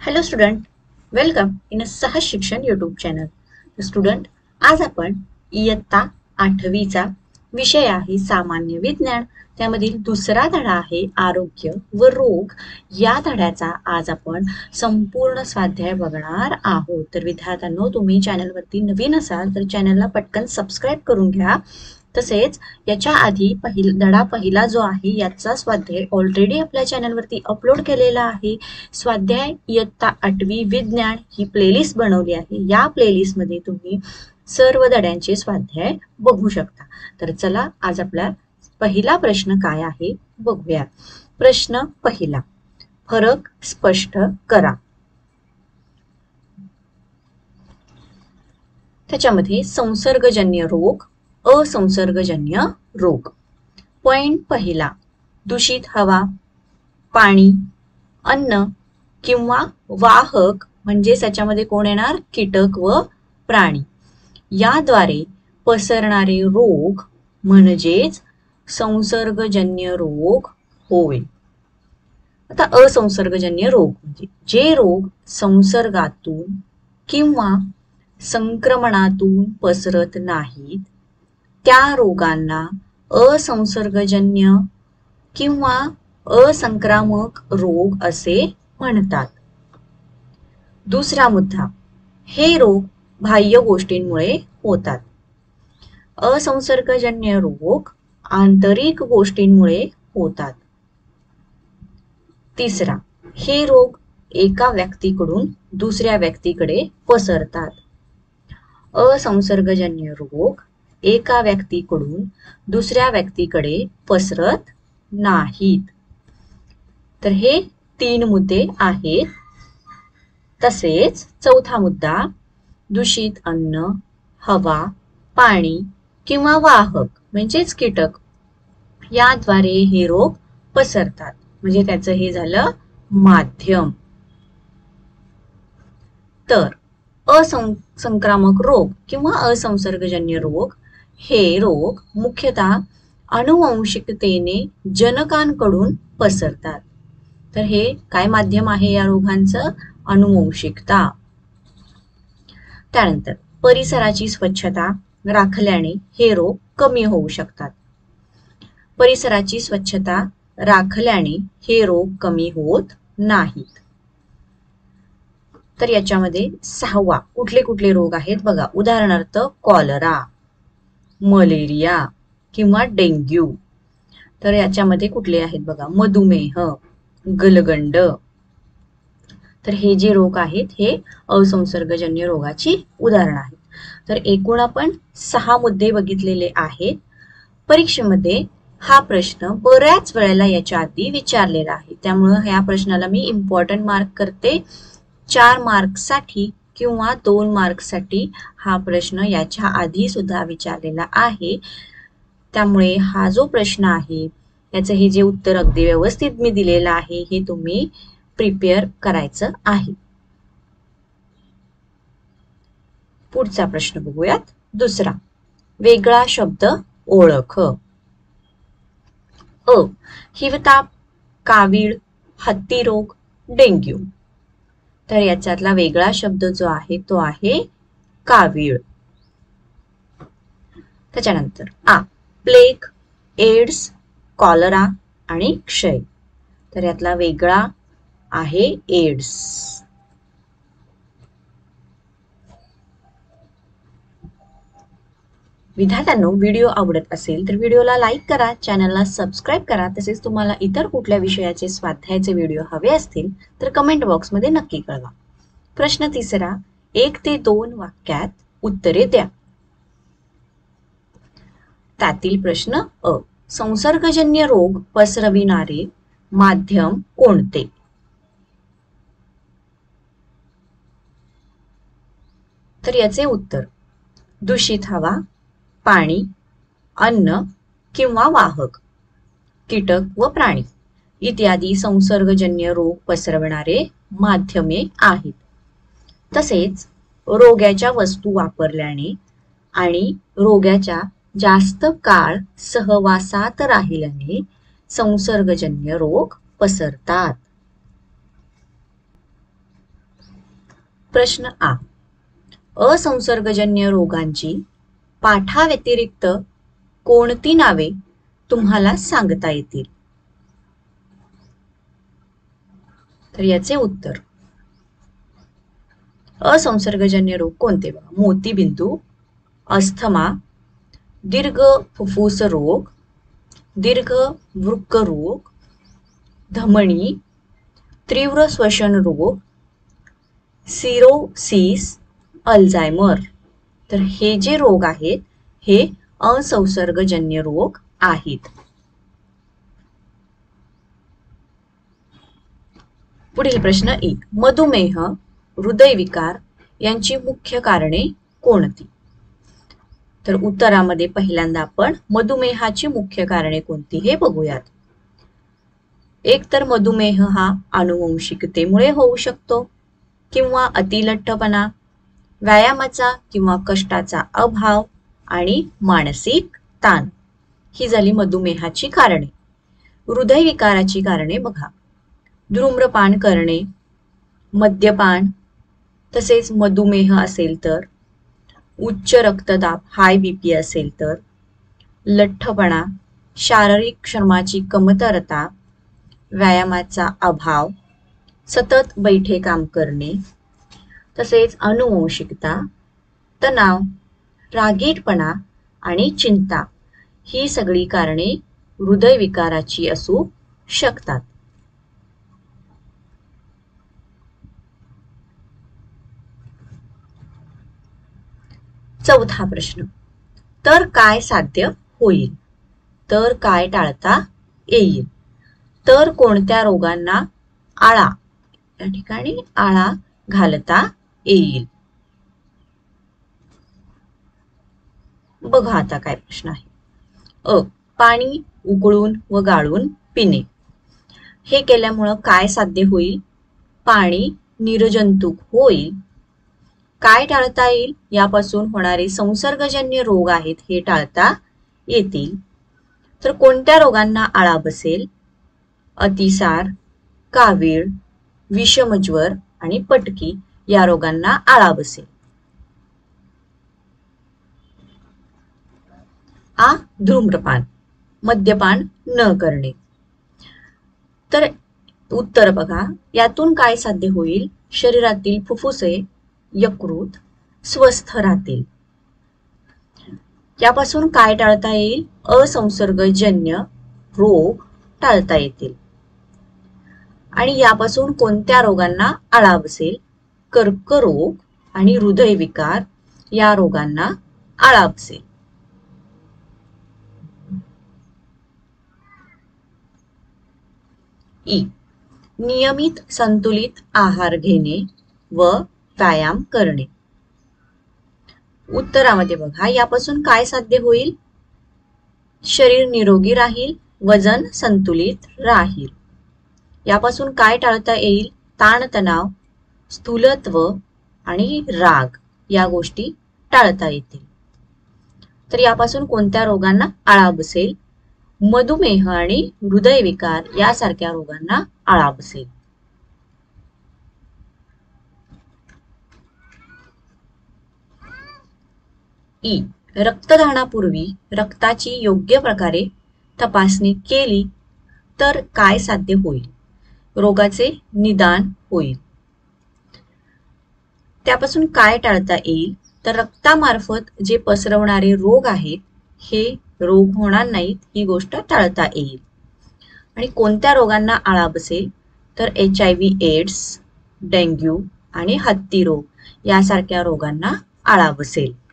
Hello student, welcome in अ सहज शिक्षण YouTube channel. Student, आज आपण इयत्ता 8वीचा विषय आहे सामान्य विज्ञान. त्यामधील दुसरा धडा आहे आरोग्य व रोग. या धड्याचा आज आपण संपूर्ण स्वाध्याय बघणार आहोत. तर विद्यार्थ्यांनो, तुम्ही चॅनलवरती नवीन असाल तर चॅनलला पटकन सबस्क्राईब करून घ्या. तसेच याच्या आधी धडा पहिला जो आहे याचा स्वाध्याय ऑलरेडी आपल्या चॅनलवरती अपलोड केलेला आहे. स्वाध्याय इयत्ता 8वी विज्ञान ही प्लेलिस्ट बनवली आहे. या प्लेलिस्टमध्ये तुम्ही सर्व धड्यांचे स्वाध्याय बघू शकता. तर चला, आज आपला पहिला प्रश्न काय आहे बघूया. प्रश्न पहिला, फरक स्पष्ट करा. त्याच्यामध्ये संसर्गजन्य रोग, असंसर्गजन्य रोग. पॉइंट पहिला, दूषित हवा, पाणी, अन्न किंवा वाहक म्हणजे त्याच्यामध्ये कोण येणार, कीटक व प्राणी, याद्वारे पसरणारे रोग म्हणजेच संसर्गजन्य रोग होय. आता असंसर्गजन्य रोग म्हणजे जे रोग संसर्गातून किंवा संक्रमणातून पसरत नाहीत त्या रोगांना असंसर्गजन्य किंवा असंक्रामक रोग असे म्हणतात. दुसरा मुद्दा, हे रोग बाह्य गोष्टींमुळे होतात. असंसर्गजन्य रोग आंतरिक गोष्टींमुळे होतात. तिसरा, हे रोग एका व्यक्तीकडून दुसऱ्या व्यक्तीकडे पसरतात. असंसर्गजन्य रोग एका व्यक्तीकडून दुसऱ्या व्यक्तीकडे पसरत नाहीत. तर हे 3 मुद्दे आहेत. तसेच चौथा मुद्दा, दूषित अन्न, हवा, पाणी किंवा वाहक म्हणजेच कीटक याद्वारे हे रोग पसरतात. म्हणजे त्याचं हे झालं माध्यम. तर असंक्रामक रोग किंवा असंसर्गजन्य रोग हे रोग मुख्यतः अनुवंशिकतेने जनकांकडून पसरतात. तर हे काय माध्यम आहे या रोगांचं, अनुवंशिकता. त्यानंतर परिसराची स्वच्छता राखल्याने हे रोग कमी होऊ शकतात. परिसराची स्वच्छता राखल्याने हे रोग कमी होत नाहीत. तर याच्यामध्ये 6वा कुठले कुठले रोग आहेत बघा. उदाहरणार्थ कॉलरा, मलेरिया किंवा डेंग्यू. तर याच्यामध्ये कुठले आहेत बघा, मधुमेह, गलगंड. तर हे जे रोग आहेत हे असंसर्गजन्य रोगाची उदाहरण आहेत. तर एकूण आपण 6 मुद्दे बघितलेले आहेत. परीक्षेमध्ये हा प्रश्न बऱ्याच वेळेला याच्या आधी विचारलेला आहे. त्यामुळे ह्या प्रश्नाला मी इम्पॉर्टंट मार्क करते. 4 मार्क्ससाठी किंवा 2 मार्क्ससाठी हा प्रश्न याच्या आधी सुद्धा विचारलेला आहे. त्यामुळे हा जो प्रश्न आहे याचं हे जे उत्तर अगदी व्यवस्थित मी दिलेलं आहे हे तुम्ही प्रिपेअर करायचं आहे. पुढचा प्रश्न बघूयात. दुसरा, वेगळा शब्द ओळख. हिवताप, कावीळ, हत्तीरोग, डेंग्यू. तर याच्यातला वेगळा शब्द जो आहे तो आहे कावीळ. त्याच्यानंतर प्लेग, एड्स, कॉलरा आणि क्षय. तर यातला वेगळा आहे एड्स. विद्यार्थ्यांनो, व्हिडिओ आवडत असेल तर व्हिडिओला लाईक करा, चॅनलला सबस्क्राईब करा. तसेच तुम्हाला इतर कुठल्या विषयाचे स्वाध्यायाचे व्हिडिओ हवे असतील तर कमेंट बॉक्समध्ये नक्की कळवा. प्रश्न तिसरा, 1 ते 2 वाक्यात उत्तरे द्या. त्यातील प्रश्न संसर्गजन्य रोग पसरविणारे माध्यम कोणते? तर याचे उत्तर, दूषित हवा, पाणी, अन्न किंवा वाहक, कीटक व प्राणी इत्यादी संसर्गजन्य रोग पसरवणारे माध्यमे आहेत. तसेच रोग्याच्या वस्तू वापरल्याने आणि रोग्याच्या जास्त काळ सहवासात राहिल्याने संसर्गजन्य रोग पसरतात. प्रश्न आ. असंसर्गजन्य रोगांची पाठाव्यतिरिक्त कोणती नावे तुम्हाला सांगता येतील? तर याचे उत्तर, असंसर्गजन्य रोग कोणते बघा. मोतीबिंदू, अस्थमा, दीर्घ फुफ्फुस रोग, दीर्घ वृक्क रोग, धमनी, तीव्र श्वसन रोग, सिरोसिस, अल्झायमर. तर हे जे रोग आहेत हे असंसर्गजन्य रोग आहेत. पुढील प्रश्न 1. मधुमेह, हृदयविकार यांची मुख्य कारणे कोणती? तर उत्तरामध्ये पहिल्यांदा आपण मधुमेहाची मुख्य कारणे कोणती हे बघूयात. एक तर मधुमेह हा आनुवंशिकतेमुळे होऊ शकतो किंवा अतिलठ्ठपणा, व्यायामाचा किंवा कष्टाचा अभाव आणि मानसिक ताण. ही झाली मधुमेहाची कारणे. हृदयविकाराची कारणे बघा. धूम्रपान करणे, मद्यपान, तसेच मधुमेह असेल तर, उच्च रक्तदाब हाय बीपी असेल तर, लठ्ठपणा, शारीरिक श्रमाची कमतरता, व्यायामाचा अभाव, सतत बैठे काम करणे, तसेच अनुवंशिकता, तणाव, रागीटपणा आणि चिंता ही सगळी कारणे हृदयविकाराची असू शकतात. चौथा प्रश्न. तर काय साध्य होईल? तर काय टाळता येईल? तर कोणत्या रोगांना आळा, या ठिकाणी आळा घालता येईल? बघा आता काय प्रश्न आहे. अ. पाणी उकळून व गाळून पिणे. हे केल्यामुळं काय साध्य होईल? पाणी निर्जंतुक होईल. काय टाळता येईल? यापासून होणारे संसर्गजन्य रोग आहेत हे टाळता येतील. तर कोणत्या रोगांना आळा बसेल? अतिसार, कावीळ, विषमज्वर आणि पटकी या रोगांना आळा बसेल. आ. धूम्रपान, मद्यपान न करणे. तर उत्तर बघा. यातून काय साध्य होईल? शरीरातील फुफ्फुसे, यकृत स्वस्थ राहतील. यापासून काय टाळता येईल? असंसर्गजन्य रोग टाळता येतील. आणि यापासून कोणत्या रोगांना आळा बसेल? कर्करोग आणि हृदयविकार या रोगांना आळा बसेल. ई. नियमित संतुलित आहार घेणे व व्यायाम करणे. उत्तरामध्ये बघा. यापासून काय साध्य होईल? शरीर निरोगी राहील, वजन संतुलित राहील. यापासून काय टाळता येईल? ताणतणाव, स्थूलत्व आणि राग या गोष्टी टाळता येतील. तर यापासून कोणत्या रोगांना आळा बसेल? मधुमेह आणि हृदयविकार यासारख्या रोगांना आळा बसेल. ई. रक्तदानापूर्वी रक्ताची योग्य प्रकारे तपासणी केली तर काय साध्य होईल? रोगाचे निदान होईल. त्यापासून काय टाळता येईल? तर रक्तामार्फत जे पसरवणारे रोग आहेत हे रोग होणार नाहीत, ही गोष्ट टाळता येईल. आणि कोणत्या रोगांना आळा बसेल? तर HIV एड्स, डेंग्यू आणि हत्ती रोग यासारख्या रोगांना आळा बसेल.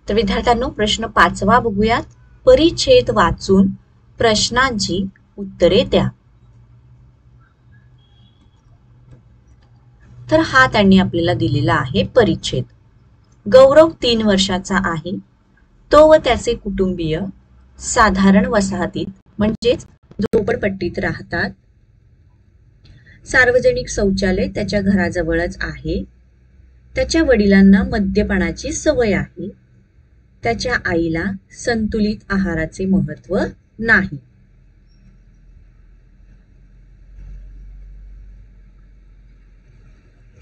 तर विद्यार्थ्यांनो, प्रश्न 5वा बघूयात. परिच्छेद वाचून प्रश्नांची उत्तरे द्या. तर हा त्यांनी आपल्याला दिलेला आहे परिच्छेद. गौरव 3 वर्षाचा आहे. तो व त्याचे कुटुंबीय साधारण वसाहतीत म्हणजेच झोपडपट्टीत राहतात. सार्वजनिक शौचालय त्याच्या घराजवळच आहे. त्याच्या वडिलांना मद्यपानाची सवय आहे. त्याच्या आईला संतुलित आहाराचे महत्त्व नाही.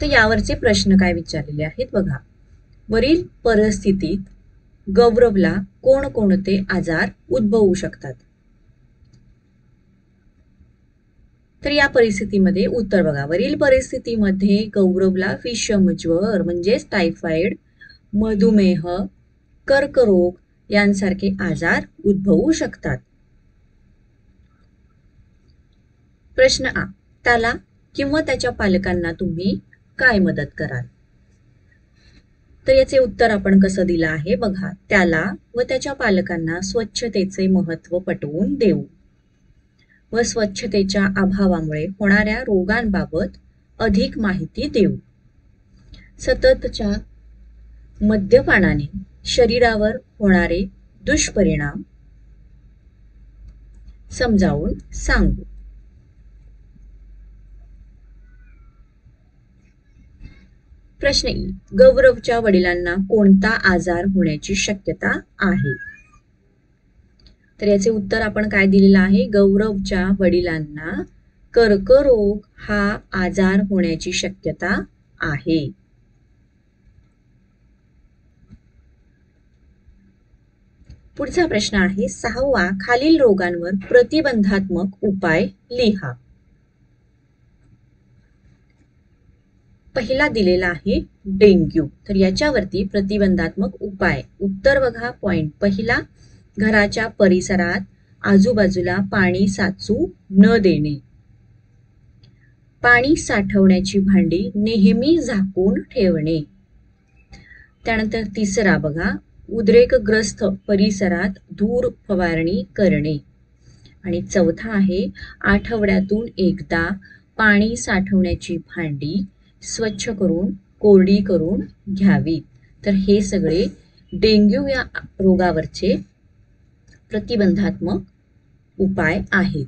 तर यावरचे प्रश्न काय विचारलेले आहेत बघा. वरील परिस्थितीत गौरवला कोणकोणते आजार उद्भवू शकतात? तर या परिस्थितीमध्ये उत्तर बघा. वरील परिस्थितीमध्ये गौरवला विषमज्वर म्हणजेच टायफॉइड, मधुमेह, कर्करोग यांसारखे आजार उद्भवू शकतात. प्रश्न आ. त्याला किंवा त्याच्या पालकांना तुम्ही काय मदत कराल? तर याचे उत्तर आपण कसं दिलं आहे बघा. त्याला व त्याच्या पालकांना स्वच्छतेचे महत्त्व पटवून देऊ व स्वच्छतेच्या अभावामुळे होणाऱ्या रोगांबाबत अधिक माहिती देऊ. सततच्या मद्यपानाने शरीरावर होणारे दुष्परिणाम समजावून सांगू. प्रश्न ई. गौरवच्या वडिलांना कोणता आजार होण्याची शक्यता आहे? तर याचे उत्तर आपण काय दिलेलं आहे. गौरवच्या वडिलांना कर्करोग हा आजार होण्याची शक्यता आहे. पुढचा प्रश्न आहे 6वा. खालील रोगांवर प्रतिबंधात्मक उपाय लिहा. पहिला दिलेला आहे डेंग्यू. तर याच्यावरती प्रतिबंधात्मक उपाय. उत्तर बघा. पॉइंट पहिला, घराच्या परिसरात आजूबाजूला पाणी साचू न देणे. पाणी साठवण्याची भांडी नेहमी झाकून ठेवणे. त्यानंतर तिसरा बघा, उद्रेकग्रस्त परिसरात धूर फवारणी करणे. आणि चौथा आहे, आठवड्यातून एकदा पाणी साठवण्याची भांडी स्वच्छ करून कोरडी करून घ्यावी. तर हे सगळे डेंग्यू या रोगावरचे प्रतिबंधात्मक उपाय आहेत.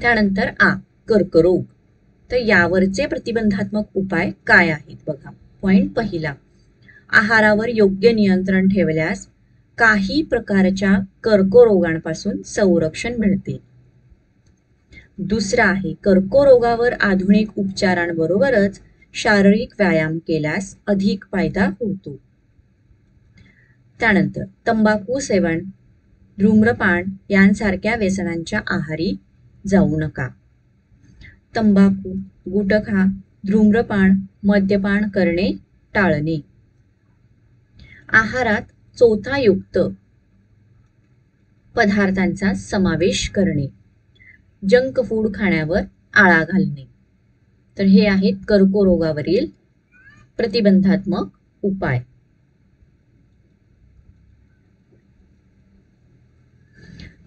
त्यानंतर आ. कर्करोग. तर यावरचे प्रतिबंधात्मक उपाय काय आहेत बघा. पॉइंट पहिला, आहारावर योग्य नियंत्रण ठेवल्यास काही प्रकारच्या कर्करोगांपासून संरक्षण मिळते. दुसरा आहे, कर्करोगावर आधुनिक उपचारांबरोबरच शारीरिक व्यायाम केल्यास अधिक फायदा होतो. त्यानंतर तंबाखू सेवन, धूम्रपान यांसारख्या व्यसनांच्या आहारी जाऊ नका. तंबाखू, गुटखा, धूम्रपान, मद्यपान करणे टाळणे. आहारात चोथायुक्त पदार्थांचा समावेश करणे. जंक फूड खाण्यावर आळा घालणे. तर हे आहेत कर्करोगावरील प्रतिबंधात्मक उपाय.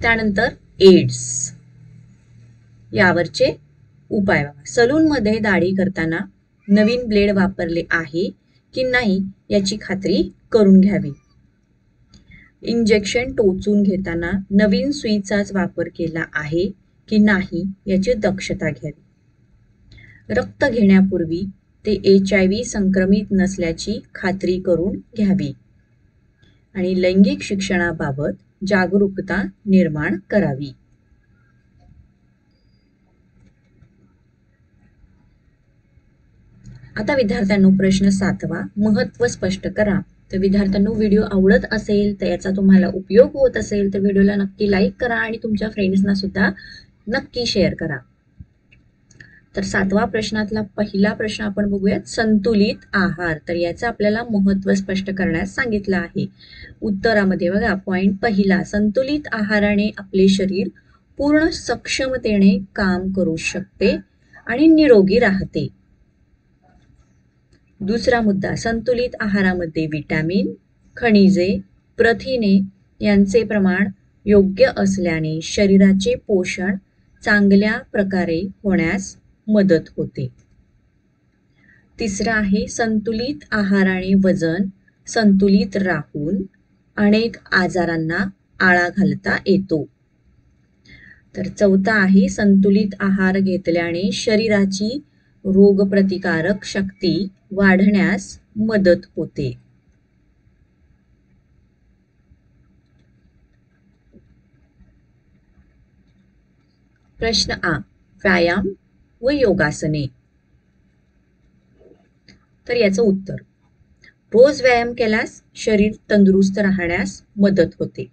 त्यानंतर एड्स यावरचे उपाय बघा. सलून मध्ये दाढी करताना नवीन ब्लेड वापरले आहे की नाही याची खात्री करून घ्यावी. इंजेक्शन टोचून घेताना नवीन सुईचाच वापर केला आहे की नाही याची दक्षता घ्यावी. रक्त घेण्यापूर्वी ते HIV संक्रमित नसल्याची खात्री करून घ्यावी. आणि लैंगिक शिक्षणाबाबत जागरूकता निर्माण करावी. आता विद्यार्थ्यांनो प्रश्न 7वा, महत्त्व स्पष्ट करा. तर विद्यार्थ्यांनो, व्हिडिओ आवडत असेल तर याचा तुम्हाला उपयोग होत असेल तर व्हिडिओला नक्की लाईक करा आणि तुमच्या फ्रेंड्सना सुद्धा नक्की शेअर करा. तर 7वा प्रश्नातला पहिला प्रश्न आपण बघूयात, संतुलित आहार. तर याचं आपल्याला महत्त्व स्पष्ट करण्यास सांगितलं आहे. उत्तरामध्ये बघा, पॉइंट पहिला, संतुलित आहाराने आपले शरीर पूर्ण सक्षमतेने काम करू शकते आणि निरोगी राहते. दुसरा मुद्दा, संतुलित आहारामध्ये विटॅमिन, खनिजे, प्रथिने यांचे प्रमाण योग्य असल्याने शरीराचे पोषण चांगल्या प्रकारे होण्यास मदत होते. तिसरा आहे, संतुलित आहाराने वजन संतुलित राहून अनेक आजारांना आळा घालता येतो. तर चौथा आहे, संतुलित आहार घेतल्याने शरीराची रोगप्रतिकारक शक्ती वाढण्यास मदत होते. प्रश्न आ. व्यायाम व योगासने. तर याचं उत्तर, रोज व्यायाम केल्यास शरीर तंदुरुस्त राहण्यास मदत होते.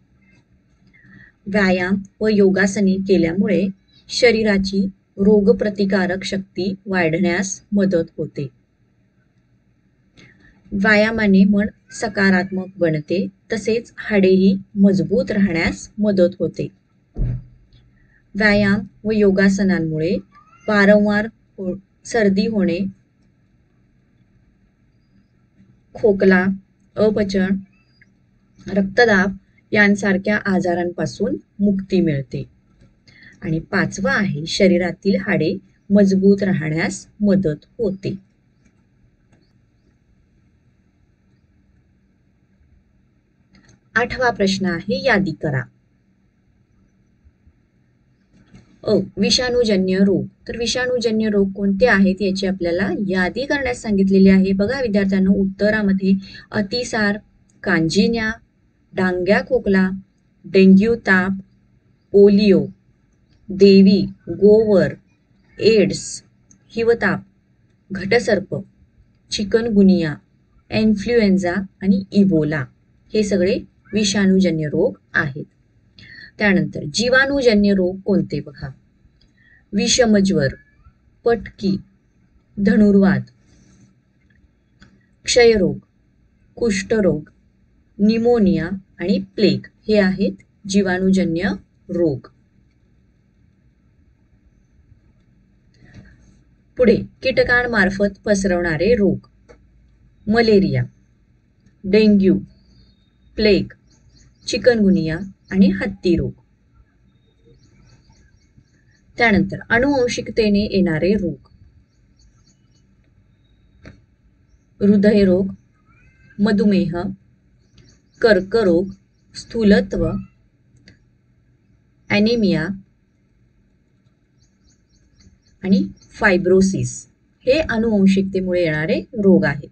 व्यायाम व योगासने केल्यामुळे शरीराची रोगप्रतिकारक शक्ती वाढण्यास मदत होते. व्यायामाने मन सकारात्मक बनते, तसेच हाडेही मजबूत राहण्यास मदत होते. व्यायाम व योगासनांमुळे वारंवार सर्दी होणे, खोकला, अपचन, रक्तदाब यांसारख्या आजारांपासून मुक्ती मिळते. आणि 5वा आहे, शरीरातील हाडे मजबूत राहण्यास मदत होते. आठवा प्रश्न आहे, यादी करा. विषाणूजन्य रोग. तर विषाणूजन्य रोग कोणते आहेत याची आपल्याला यादी करण्यास सांगितलेली आहे. बघा विद्यार्थ्यांनो, उत्तरामध्ये अतिसार, कांजिण्या, डांग्या खोकला, डेंग्यू ताप, पोलिओ, देवी, गोवर, एड्स, हिवताप, घटसर्प, चिकनगुनिया, इन्फ्लुएन्झा आणि इबोला हे सगळे विषाणूजन्य रोग आहेत. त्यानंतर जीवाणूजन्य रोग कोणते बघा. विषमज्वर, पटकी, धनुर्वात, क्षयरोग, कुष्ठरोग, निमोनिया आणि प्लेग हे आहेत जीवाणूजन्य रोग. पुढे कीटकांमार्फत पसरवणारे रोग. मलेरिया, डेंग्यू, प्लेग, चिकनगुनिया आणि हत्ती रोग. त्यानंतर अनुवंशिकतेने येणारे रोग. हृदयरोग, मधुमेह, कर्करोग, स्थूलत्व, ॲनिमिया आणि फायब्रोसिस हे अनुवंशिकतेमुळे येणारे रोग आहेत.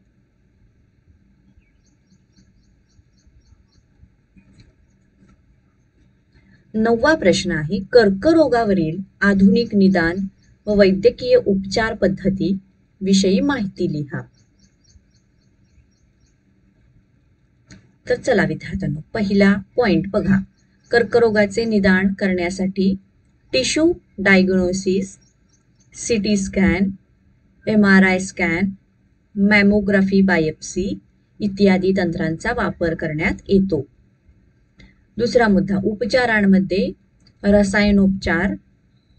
नववा प्रश्न आहे, कर्करोगावरील आधुनिक निदान व वैद्यकीय उपचार पद्धती विषयी माहिती लिहा. तर चला विद्यार्थ्यांनो, पहिला पॉइंट बघा. कर्करोगाचे निदान करण्यासाठी tissue diagnosis, CT scan, MRI scan, mammography biopsy इत्यादी तंत्रांचा वापर करण्यात येतो. दुसरा मुद्दा, उपचारांमध्ये रसायनोपचार,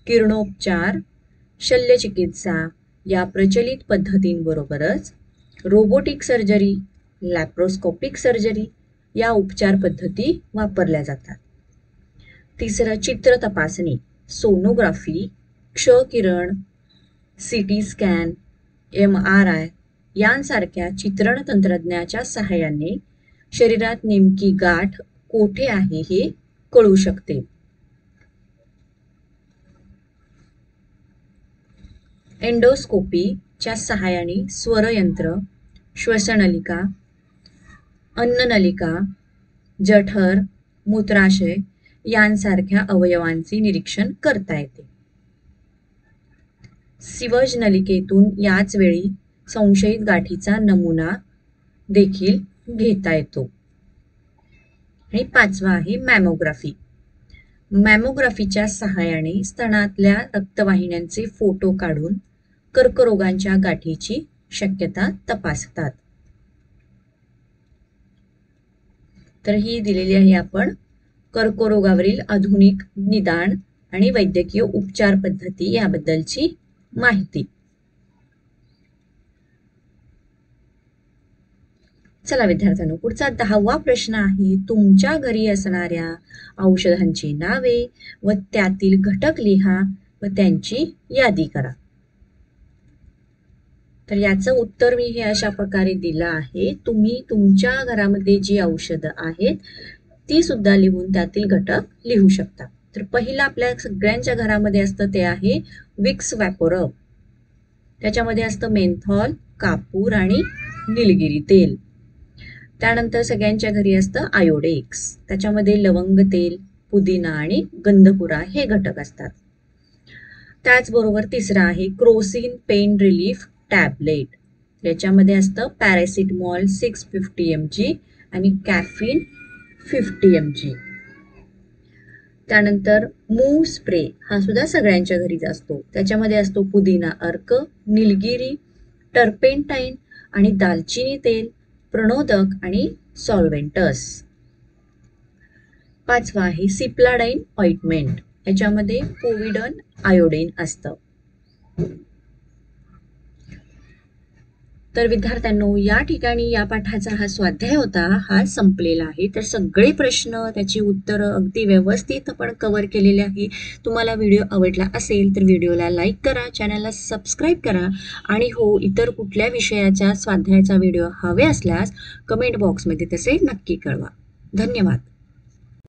किरणोपचार, शल्यचिकित्सा या प्रचलित पद्धतींबरोबरच रोबोटिक सर्जरी, लॅप्रोस्कोपिक सर्जरी या उपचार पद्धती वापरल्या जातात. तिसरं, चित्र तपासणी, सोनोग्राफी, क्षकिरण, सीटी स्कॅन, MRI यांसारख्या चित्रण तंत्रज्ञानाच्या सहाय्याने शरीरात नेमकी गाठ कोठे आहे हे कळू शकते. एंडोस्कोपीच्या सहाय्याने स्वरयंत्र, श्वसनलिका, अन्ननलिका, जठर, मूत्राशय यांसारख्या अवयवांचे निरीक्षण करता येते. सिवज नलिकेतून याच वेळी संशयित गाठीचा नमुना देखील घेता येतो. आणि 5वा आहे मॅमोग्राफी. मॅमोग्राफीच्या सहाय्याने स्तनातल्या रक्तवाहिन्यांचे फोटो काढून कर्करोगांच्या गाठीची शक्यता तपासतात. तर ही दिलेली आहे आपण कर्करोगावरील आधुनिक निदान आणि वैद्यकीय उपचार पद्धती याबद्दलची माहिती. चला विद्यार्थ्यांनो, पुढचा 10वा प्रश्न आहे, तुमच्या घरी असणाऱ्या औषधांची नावे व त्यातील घटक लिहा व त्यांची यादी करा. तर याचं उत्तर मी हे अशा प्रकारे दिलं आहे. तुम्ही तुमच्या घरामध्ये जी औषधं आहेत ती सुद्धा लिहून त्यातील घटक लिहू शकता. तर पहिलं आपल्या सगळ्यांच्या घरामध्ये असतं ते आहे विक्स वॅपोरब. त्याच्यामध्ये असतं मेंथॉल, कापूर आणि निलगिरी तेल. त्यानंतर सगळ्यांच्या घरी असतं आयोडेक्स. त्याच्यामध्ये लवंग तेल, पुदिना आणि गंधपुरा हे घटक असतात. त्याचबरोबर तिसरा आहे क्रोसिन पेन रिलीफ टॅबलेट. याच्यामध्ये असतं पॅरासिटमॉल 650 mg आणि कॅफिन 50 mg. त्यानंतर मूव स्प्रे हा सुद्धा सगळ्यांच्या घरीच असतो. त्याच्यामध्ये असतो पुदिना अर्क, निलगिरी, टर्पेंटाईन आणि दालचिनी तेल, प्रणोदक आणि सॉल्व्हेंटस. पाचवा आहे सिप्लाडाईन ऑइंटमेंट. याच्यामध्ये पोविडन आयोडीन असतं. तर विद्यार्थ्यांनो, या ठिकाणी या पाठाचा हा स्वाध्याय होता, हा संपलेला आहे. तर सगळे प्रश्न, त्याची उत्तरं अगदी व्यवस्थित आपण कव्हर केलेले आहे. तुम्हाला व्हिडिओ आवडला असेल तर व्हिडिओला लाईक करा, चॅनलला सबस्क्राईब करा आणि हो, इतर कुठल्या विषयाच्या स्वाध्यायाचा व्हिडिओ हवे असल्यास कमेंट बॉक्समध्ये तसे नक्की कळवा. धन्यवाद.